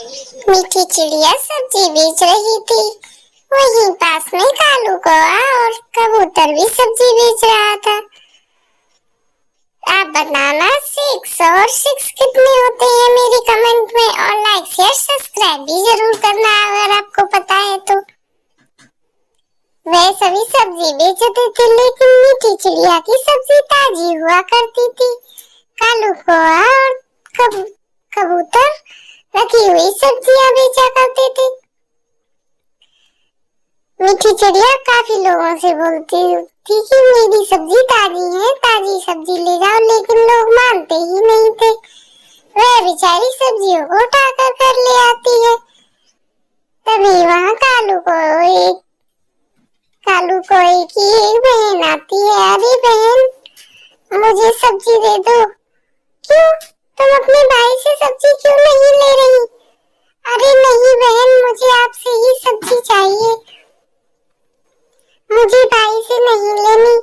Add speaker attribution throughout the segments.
Speaker 1: मीठी चिड़िया सब्जी बेच रही थी। वहीं पास में कालू कौआ और कबूतर भी सब्जी बेच रहा था। आप बताना 6 और 6 कितने होते हैं मेरे कमेंट में, और लाइक शेयर सब्सक्राइब भी जरूर करना अगर आपको पता है तो। वह सभी सब्जी बेचते थे, लेकिन मीठी चिड़िया की सब्जी ताजी हुआ करती थी। कालू कौआ और कबूतर रखी हुई सब्जियां बेचा करते थे। मीठी चिड़िया काफी लोगों से बोलती थी कि मेरी सब्जी ताजी है, ताजी सब्जी ले जाओ, लेकिन लोग मानते ही नहीं थे। वह बेचारी सब्जियों को उठाकर घर ले आती है। तभी वहाँ कालू कोई की एक बहन आती है। अरे बहन, मुझे सब्जी दे दो। क्यों, तुम अपने भाई से सब्जी क्यों नहीं ले रही? अरे नहीं बहन, मुझे आपसे ही सब्जी चाहिए, मुझे भाई से नहीं लेनी।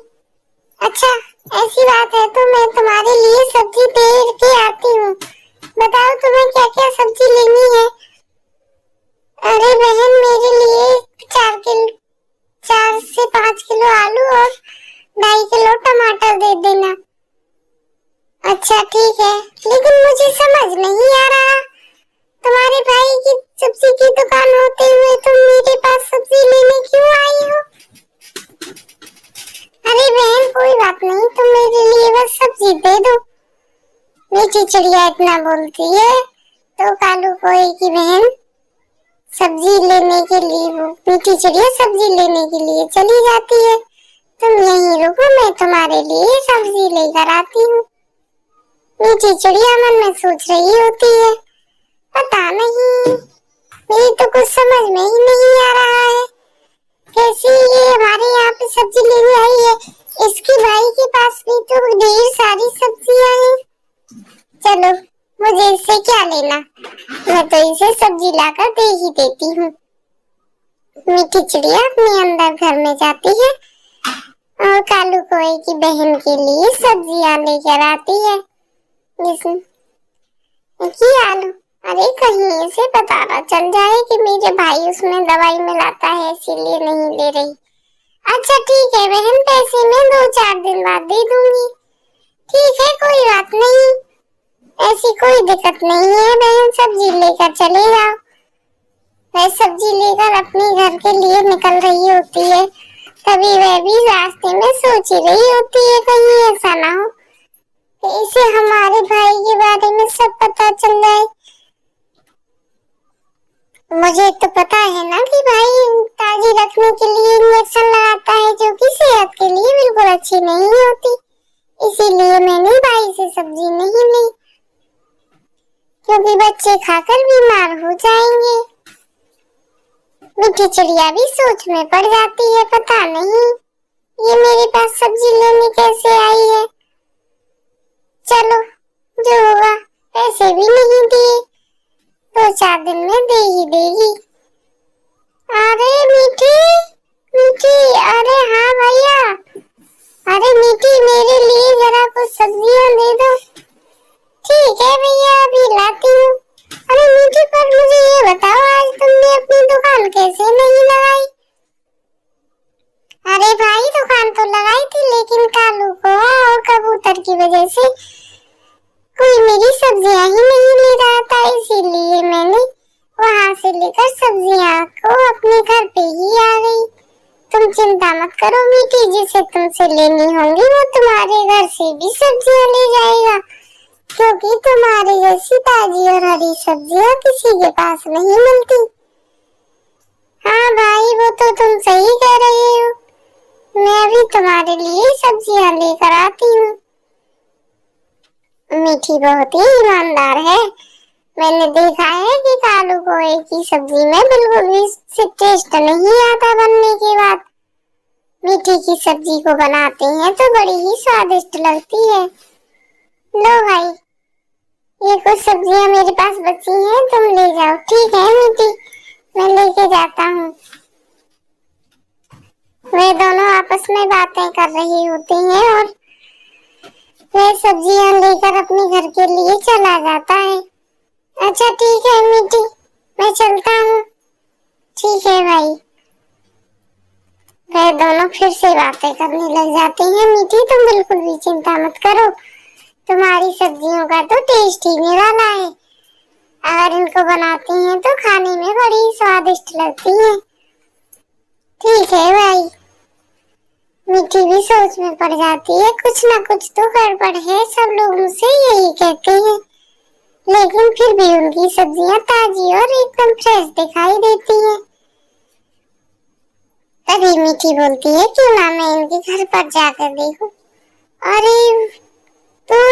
Speaker 1: अच्छा, ऐसी बात है तो मैं तुम्हारे लिए सब्जी दे के आती हूँ। बताओ तुम्हें क्या क्या सब्जी लेनी है? अरे बहन, मेरे लिए 4 से 5 किलो आलू और 2.5 किलो टमाटर दे देना। अच्छा ठीक है, लेकिन मुझे समझ नहीं आ रहा, तुम्हारे भाई की सब्जी की दुकान होते हुए तुम मेरे पास सब्जी लेने क्यों आई हो? अरे बहन, कोई बात नहीं, तुम मेरे लिए बस सब्जी दे दो। मीठी चिड़िया इतना बोलती है तो कालू कोई की बहन सब्जी लेने के लिए, मीठी चिड़िया सब्जी लेने के लिए चली जाती है। तुम यहीं रुको, मैं तुम्हारे लिए सब्जी लेकर आती हूँ। मीठी चिड़िया मन में सोच रही होती है, पता नहीं, मेरी तो कुछ समझ में ही नहीं आ रहा है, कैसे ये हमारे यहाँ पे सब्जी लेने आई है। इसके भाई के पास भी तो ढेर सारी सब्जियां हैं। चलो, मुझे इससे क्या लेना, मैं तो इसे सब्जी लाकर दे ही देती हूँ। मीठी चिड़िया अपने अंदर घर में जाती है और कालू कोई की बहन के लिए सब्जियां लेकर आती है। आलू, अरे कहीं इसे पता ना चल जाए कि मेरे भाई उसमें दवाई मिलाता है, इसीलिए नहीं ले रही। अच्छा ठीक है बहन, पैसे मैं 2-4 दिन बाद दे दूंगी। ठीक है, कोई बात नहीं, ऐसी कोई दिक्कत नहीं है बहन, सब्जी लेकर चले जाओ। वह सब्जी लेकर अपने घर के लिए निकल रही होती है। तभी वह भी रास्ते में सोच ही रही होती है, कहीं ऐसा ना हो कि इसे हमारे भाई के बारे में सब पता चल जाए। मुझे तो पता है ना कि भाई ताजी रखने के लिए इंजेक्शन लगाता है, जो कि सेहत के लिए बिल्कुल अच्छी नहीं होती, इसीलिए मैंने भाई से सब्जी नहीं ली, क्योंकि बच्चे खाकर बीमार हो जाएंगे। मीठी चिड़िया भी सोच में पड़ जाती है, पता नहीं ये मेरे पास सब्जी लेने कैसे आई है। चलो, जो होगा, पैसे भी नहीं दिए, 2-4 दिन में दे ही देगी। अरे मीठी, अरे हाँ भैया, अरे मीठी, मेरे लिए जरा कुछ सब्जियां दे दो। ठीक है भैया, अभी लाती हूँ। अरे मीठी, पर मुझे ये बताओ, आज तुमने अपनी दुकान कैसे नहीं लगाई? अरे भाई, दुकान तो लगाई थी, लेकिन कालू कौआ और कबूतर की वजह से कोई मेरी सब्जियां ही नहीं ले रहा था, इसीलिए मैंने वहां से लेकर सब्जियां को अपने घर पे ही आ गई। तुम चिंता मत करो मीठी, जिसे तुमसे लेनी होंगी वो तुम्हारे घर से भी सब्जियां ले जाएगा, क्योंकि तुम्हारे जैसी ताजी और हरी सब्जियां किसी के पास नहीं मिलती। हाँ भाई, वो तो तुम सही कह रहे हो, मैं भी तुम्हारे लिए सब्जियां लेकर आती हूँ। मीठी बहुत ही ईमानदार है, मैंने देखा है कि कालू कोए की सब्जी में बिल्कुल भी टेस्ट नहीं आता बनने के बाद। मीठी की सब्जी को बनाते हैं तो बड़ी ही स्वादिष्ट लगती है। लो भाई, ये कुछ सब्जियां मेरे पास बची हैं, तुम ले जाओ। ठीक है मीठी, मैं लेके जाता हूँ। वे दोनों आपस में बातें कर रही होती हैं और वह सब्जियां लेकर अपने घर के लिए चला जाता है। अच्छा ठीक है मीठी, मैं चलता हूँ। ठीक है भाई। वह दोनों फिर से बातें करने लग जाते हैं। मीठी तुम बिल्कुल भी चिंता मत करो, तुम्हारी सब्जियों का तो टेस्ट ही निराला है। अगर इनको बनाती हैं तो खाने में बड़ी स्वादिष्ट लगती हैं। ठीक है भाई। मीठी भी सोच में पड़ जाती है, कुछ ना कुछ तो गड़बड़ है, सब लोग मुझसे यही कहते हैं, लेकिन फिर भी उनकी सब्जियां ताजी और एकदम फ्रेश दिखाई देती हैं। तभी मीठी बोलती है, क्यों ना मैं इनके घर पर जाकर देखूं। अरे तो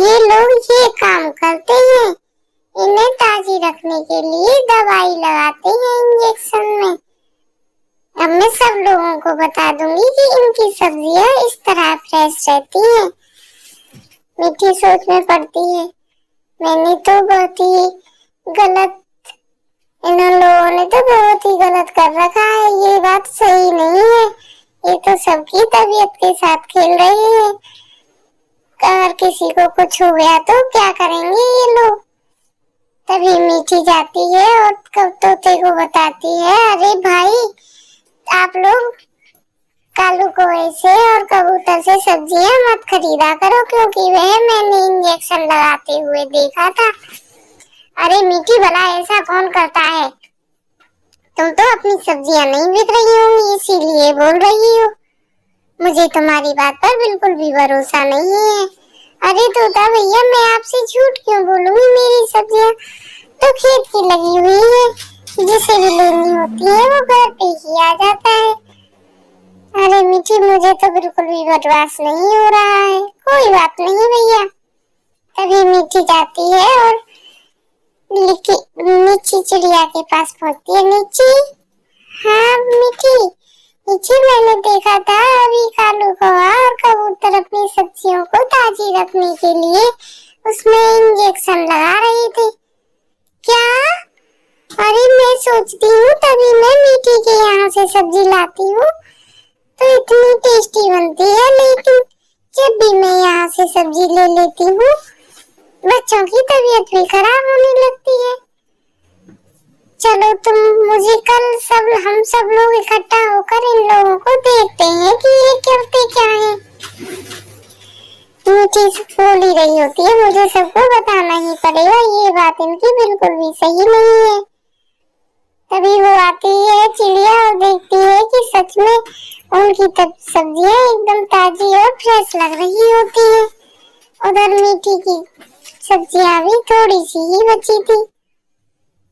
Speaker 1: ये लोग ये काम करते हैं, इन्हें ताजी रखने के लिए दवाई लगाते हैं इंजेक्शन में। अब मैं सब लोगों को बता दूंगी कि इनकी सब्जियां इस तरह फ्रेश रहती हैं। मीठी सोच में पड़ती है, मैंने तो बहुत ही गलत, इन लोगों ने तो बहुत ही गलत कर रखा है, ये बात सही नहीं है, ये तो सबकी तबीयत के साथ खेल रही है। अगर किसी को कुछ हो गया तो क्या करेंगे ये लोग। तभी मीठी जाती है और तोते को बताती है, अरे भाई आप लोग कालू कौवे से और कबूतर से सब्जियां मत खरीदा करो, क्योंकि वह मैंने इंजेक्शन लगाते हुए देखा था। अरे मीठी भला ऐसा कौन करता है, तुम तो अपनी सब्जियां नहीं बिक रही होंगी इसीलिए बोल रही हो, मुझे तुम्हारी बात पर बिल्कुल भी भरोसा नहीं है। अरे तोता भैया मैं आपसे झूठ क्यों बोलूंगी, मेरी सब्जियां तो खेत की लगी हुई है, जिसे भी लेनी होती है वो घर पे ही आ जाता है। अरे मीठी मुझे तो बिल्कुल भी विश्वास नहीं हो रहा है, कोई बात नहीं भैया। तभी मीठी जाती है और नीची चिड़िया के पास पहुंचती है। नीची, हाँ मीठी, नीचे मैंने देखा था अभी कालू कौवा और कबूतर अपनी सब्जियों को ताजी रखने के लिए उसमें इंजेक्शन लगा रहे थे। क्या? अरे मैं सोचती हूँ तभी मैं मीठी के यहाँ से सब्जी लाती हूँ तो इतनी टेस्टी बनती है, लेकिन जब भी मैं यहाँ से सब्जी ले लेती हूँ बच्चों की तबीयत भी खराब होने लगती है। चलो तुम मुझे कल हम सब लोग इकट्ठा होकर इन लोगों को देखते हैं कि ये करते क्या है। मीठी बोल ही रही होती है, मुझे सबको बताना ही पड़ेगा, ये बात इनकी बिल्कुल भी सही नहीं है। तभी वो आती है चिड़िया और देखती है कि सच में उनकी सब्जियां एकदम ताजी और फ्रेश लग रही होती है। उधर मीठी की सब्जियां भी थोड़ी सी ही बची थी।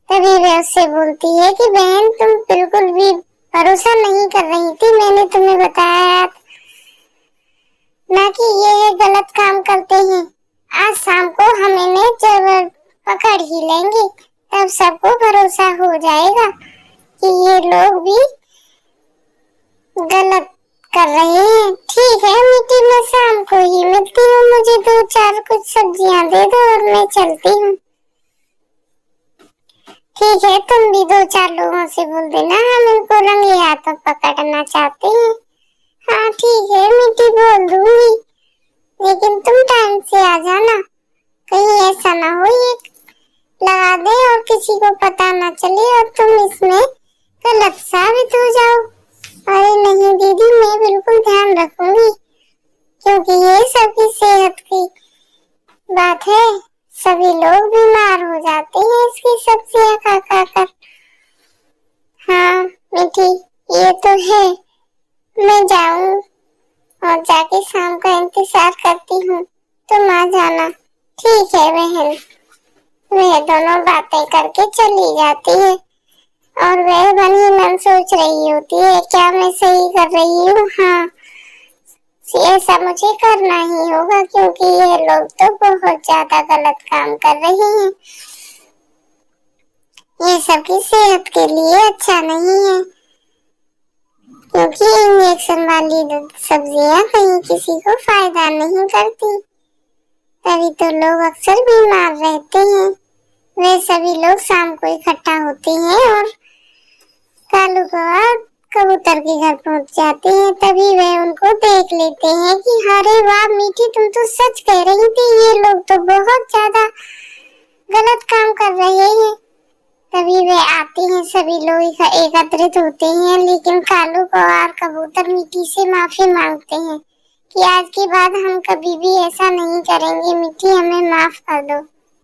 Speaker 1: तभी वे उससे बोलती है कि बहन तुम बिल्कुल भी भरोसा नहीं कर रही थी, मैंने तुम्हें बताया ना कि ये गलत काम करते हैं। आज शाम को हम इन्हें जबर पकड़ ही लेंगे, तब सबको भरोसा हो जाएगा कि ये लोग भी गलत कर रहे हैं। ठीक है मीठी, मैं शाम को ही मिलती हूँ, मुझे 2-4 कुछ सब्जियां दे दो और मैं चलती हूँ। ठीक है तुम भी 2-4 लोगों से बोल देना हम इनको रंगे हाथों पकड़ना चाहते हैं। हाँ ठीक है मीठी बोल दूंगी, लेकिन तुम टाइम से आ जाना, कहीं ऐसा ना हो ये लगा दे और किसी को पता ना चले और तुम इसमें गलत साबित हो जाओ। अरे नहीं दीदी मैं बिल्कुल ध्यान रखूंगी, क्योंकि ये सबकी सेहत की बात है, सभी लोग बीमार हो जाते हैं इसकी सब्जियां खा खा कर। हाँ मीठी ये तो है, मैं जाऊं और जाके शाम का इंतजार करती हूँ, तुम आ जाना। ठीक है बहन। वह दोनों बातें करके चली जाती है और वह मन ही मन सोच रही होती है, क्या मैं सही कर रही हूँ? हाँ ऐसा मुझे करना ही होगा, क्योंकि ये लोग तो बहुत ज्यादा गलत काम कर रहे हैं, ये सबकी सेहत के लिए अच्छा नहीं है, क्योंकि इंजेक्शन वाली सब्जियां कहीं किसी को फायदा नहीं करती, तभी तो लोग अक्सर बीमार रहते हैं। वे सभी लोग शाम को इकट्ठा होते हैं और कालू कौवा कबूतर के घर पहुंच जाते हैं। तभी वे उनको देख लेते हैं कि अरे वाह मीठी तुम तो सच कह रही थी, ये लोग तो बहुत ज्यादा गलत काम कर रहे हैं। तभी वे आते हैं, सभी लोग एकत्रित होते हैं, लेकिन कालू और कबूतर मिट्टी से माफी मांगते हैं कि आज के बाद हम कभी भी ऐसा नहीं करेंगे, मिट्टी हमें माफ कर दो।